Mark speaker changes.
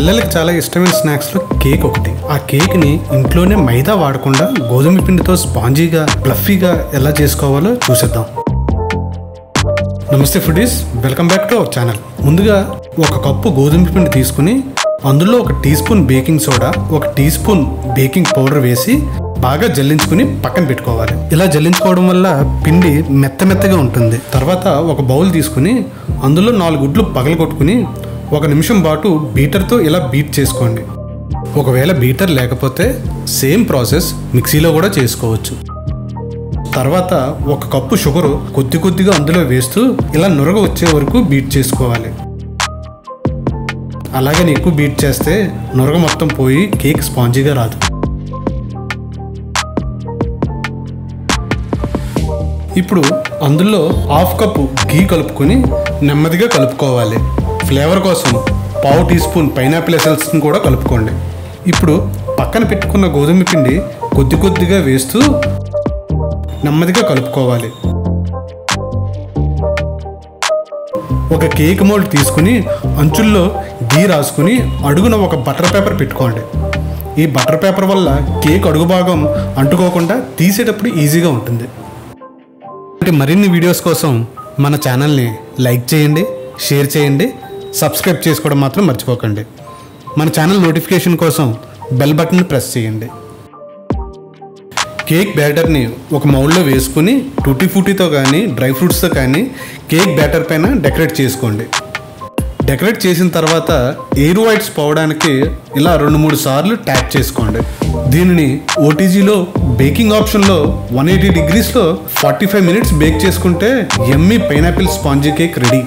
Speaker 1: పిల్లలకి చాలా ఇష్టమైన స్నాక్స్లో కేక్ ఒకటి. ఆ కేక్ని ఇంట్లోనే మైదా వాడకుండా గోధుమ పిండితో స్పాంజీగా ఫ్లఫీగా ఎలా చేసుకోవాలో చూసేద్దాం. నమస్తే foodies, welcome back to our channel. ముందుగా ఒక కప్పు గోధుమ పిండి తీసుకుని అందులో 1 teaspoon baking soda, 1 teaspoon baking powder వేసి బాగా జల్లించుకుని పక్కన పెట్టుకోవాలి. ఇలా జల్లించుకోవడం వల్ల పిండి మెత్తగా ఉంటుంది. తర్వాత ఒక బౌల్ తీసుకుని అందులో 4 గుడ్లు పగలగొట్టుకుని 1 నిమిషం పాటు బీటర్తో ఇలా బీట్ చేసుకోండి. ఒకవేళ బీటర్ లేకపోతే సేమ్ ప్రాసెస్ మిక్సీలో కూడా చేసుకోవచ్చు. తర్వాత 1 కప్పు షుగర్ కొద్దిగా అందులో వేస్తూ ఇలా నురగ వచ్చే వరకు బీట్ చేసుకోవాలి. అలాగే ఎక్కువ బీట్ చేస్తే నురగ మొత్తం పోయి కేక్ స్పాంజీగా రాదు. ఇప్పుడు అందులో 1/2 కప్పు ఘీ కలుపుకొని నెమ్మదిగా కలుపుకోవాలి. ఫ్లేవర్ కోసం 1/2 టీ స్పూన్ పైనాపిల్ ఎసెన్స్ని కూడా కలుపుకోండి. ఇప్పుడు పక్కన పెట్టుకున్న గోధుమ పిండి కొద్దిగా వేస్తూ నెమ్మదిగా కలుపుకోవాలి. ఒక కేక్ మోల్డ్ తీసుకుని అంచుల్లో ఘీ రాసుకుని అడుగున ఒక బటర్ పేపర్ పెట్టుకోండి. ఈ బటర్ పేపర్ వల్ల కేక్ అడుగు భాగం అంటుకోకుండా తీసేటప్పుడు ఈజీగా ఉంటుంది. మరిన్ని వీడియోస్ కోసం మన ఛానల్ని లైక్ చేయండి, షేర్ చేయండి, సబ్స్క్రైబ్ చేసుకోవడం మాత్రం మర్చిపోకండి. మన ఛానల్ నోటిఫికేషన్ కోసం బెల్ బటన్ ప్రెస్ చేయండి. కేక్ బ్యాటర్ని ఒక మౌల్డ్లో వేసుకుని టూటీ ఫ్రూటీతో కానీ డ్రై ఫ్రూట్స్తో కానీ కేక్ బ్యాటర్ పైన డెకరేట్ చేసుకోండి. డెకరేట్ చేసిన తర్వాత ఎయిర్ వైట్స్ పోవడానికి ఇలా 2-3 సార్లు ట్యాప్ చేసుకోండి. దీనిని ఓటీజీలో బేకింగ్ ఆప్షన్లో 180 డిగ్రీస్లో 45 మినిట్స్ బేక్ చేసుకుంటే యమ్మీ పైనాపిల్ స్పాంజీ కేక్ రెడీ.